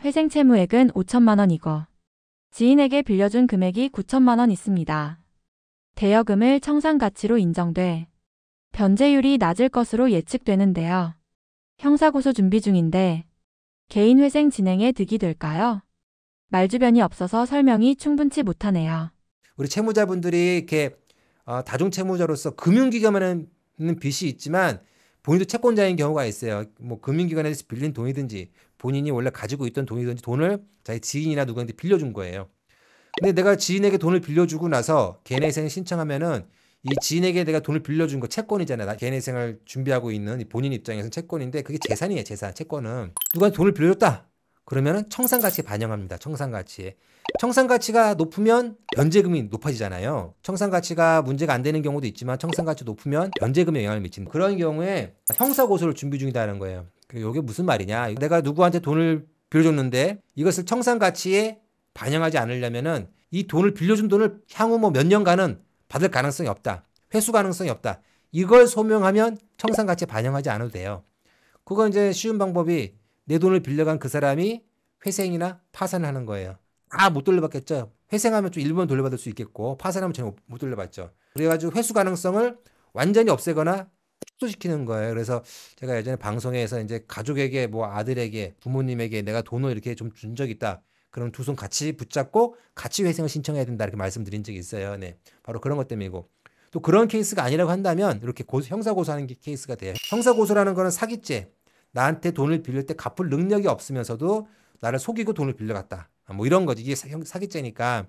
회생 채무액은 5천만 원이고 지인에게 빌려준 금액이 9천만 원 있습니다. 대여금을 청산가치로 인정돼 변제율이 낮을 것으로 예측되는데요. 형사고소 준비 중인데 개인 회생 진행에 득이 될까요? 말주변이 없어서 설명이 충분치 못하네요. 우리 채무자분들이 이렇게 다중채무자로서 금융기관에는 빚이 있지만 본인도 채권자인 경우가 있어요. 뭐 금융기관에서 빌린 돈이든지 본인이 원래 가지고 있던 돈이든지 돈을 자기 지인이나 누구한테 빌려준 거예요. 근데 내가 지인에게 돈을 빌려주고 나서 개인회생을 신청하면은 이 지인에게 내가 돈을 빌려준 거 채권이잖아요. 개인회생을 준비하고 있는 본인 입장에서는 채권인데 그게 재산이에요. 재산. 채권은 누구한테 돈을 빌려줬다. 그러면은 청산가치에 반영합니다. 청산가치에. 청산가치가 높으면 변제금이 높아지잖아요. 청산가치가 문제가 안 되는 경우도 있지만 청산가치 높으면 변제금에 영향을 미친다. 그런 경우에 형사고소를 준비 중이다는 거예요. 이게 무슨 말이냐. 내가 누구한테 돈을 빌려줬는데 이것을 청산가치에 반영하지 않으려면은 이 돈을 빌려준 돈을 향후 뭐 몇 년간은 받을 가능성이 없다. 회수 가능성이 없다. 이걸 소명하면 청산가치에 반영하지 않아도 돼요. 그건 이제 쉬운 방법이 내 돈을 빌려간 그 사람이 회생이나 파산을 하는 거예요. 못 돌려받겠죠. 회생하면 좀 일부분 돌려받을 수 있겠고 파산하면 전혀 못 돌려받죠. 그래가지고 회수 가능성을 완전히 없애거나 축소시키는 거예요. 그래서 제가 예전에 방송에서 이제 가족에게 뭐 아들에게 부모님에게 내가 돈을 이렇게 좀 준 적이 있다. 그럼 두 손 같이 붙잡고 같이 회생을 신청해야 된다 이렇게 말씀드린 적이 있어요. 네, 바로 그런 것 때문이고 또 그런 케이스가 아니라고 한다면 이렇게 형사고소하는 케이스가 돼요. 형사고소라는 거는 사기죄. 나한테 돈을 빌릴 때 갚을 능력이 없으면서도 나를 속이고 돈을 빌려갔다. 뭐 이런 거지. 이게 사기죄니까.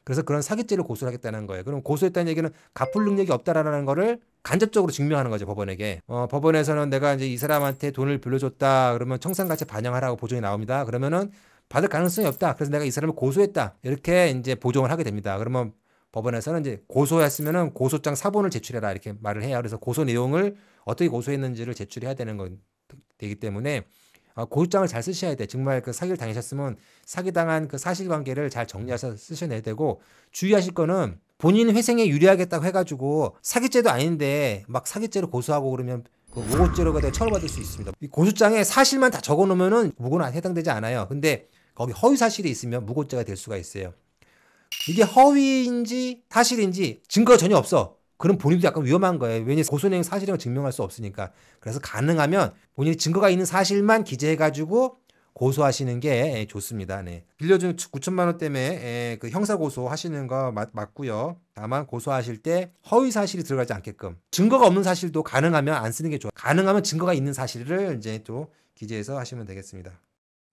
그래서 그런 사기죄를 고소를 하겠다는 거예요. 그럼 고소했다는 얘기는 갚을 능력이 없다라는 거를 간접적으로 증명하는 거죠, 법원에게. 법원에서는 내가 이제 이 사람한테 돈을 빌려줬다. 그러면 청산가치 반영하라고 보정이 나옵니다. 그러면은 받을 가능성이 없다. 그래서 내가 이 사람을 고소했다. 이렇게 이제 보정을 하게 됩니다. 그러면 법원에서는 이제 고소했으면은 고소장 사본을 제출해라 이렇게 말을 해요. 그래서 고소 내용을 어떻게 고소했는지를 제출해야 되는 건 되기 때문에 고소장을 잘 쓰셔야 돼. 정말 그 사기를 당하셨으면 사기당한 그 사실관계를 잘 정리해서 쓰셔야 되고 주의하실 거는 본인 회생에 유리하겠다고 해가지고 사기죄도 아닌데 막 사기죄로 고소하고 그러면 그 무고죄로 처벌받을 수 있습니다. 이 고소장에 사실만 다 적어놓으면은 무고는 해당되지 않아요. 근데 거기 허위 사실이 있으면 무고죄가 될 수가 있어요. 이게 허위인지 사실인지 증거가 전혀 없어. 그럼 본인도 약간 위험한 거예요. 왜냐면 고소 내용 사실이라고 증명할 수 없으니까. 그래서 가능하면 본인이 증거가 있는 사실만 기재해가지고 고소하시는 게 좋습니다. 네. 빌려준 9천만 원 때문에 그 형사 고소 하시는 거 맞고요. 다만 고소하실 때 허위 사실이 들어가지 않게끔 증거가 없는 사실도 가능하면 안 쓰는 게 좋아요. 가능하면 증거가 있는 사실을 이제 또 기재해서 하시면 되겠습니다.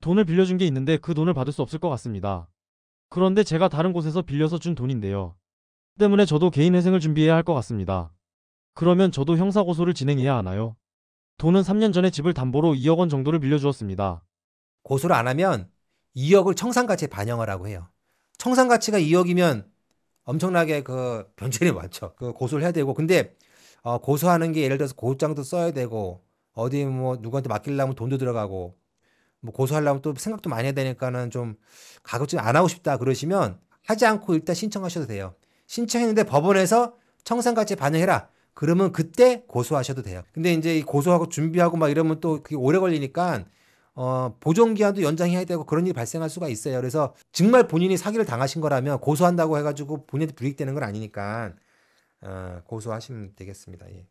돈을 빌려준 게 있는데 그 돈을 받을 수 없을 것 같습니다. 그런데 제가 다른 곳에서 빌려서 준 돈인데요. 때문에 저도 개인 회생을 준비해야 할 것 같습니다. 그러면 저도 형사고소를 진행해야 하나요? 돈은 3년 전에 집을 담보로 2억 원 정도를 빌려주었습니다. 고소를 안 하면 2억을 청산가치에 반영하라고 해요. 청산가치가 2억이면 엄청나게 그 변제율이 많죠. 그 고소를 해야 되고 근데 고소하는 게 예를 들어서 고소장도 써야 되고 어디 뭐 누구한테 맡기려면 돈도 들어가고 뭐 고소하려면 또 생각도 많이 해야 되니까는 좀 가급적 안 하고 싶다 그러시면 하지 않고 일단 신청하셔도 돼요. 신청했는데 법원에서 청산가치에 반영해라. 그러면 그때 고소하셔도 돼요. 근데 이제 고소하고 준비하고 막 이러면 또 그게 오래 걸리니까 보존기한도 연장해야 되고 그런 일이 발생할 수가 있어요. 그래서 정말 본인이 사기를 당하신 거라면 고소한다고 해가지고 본인한테 불이익되는 건 아니니까 고소하시면 되겠습니다. 예.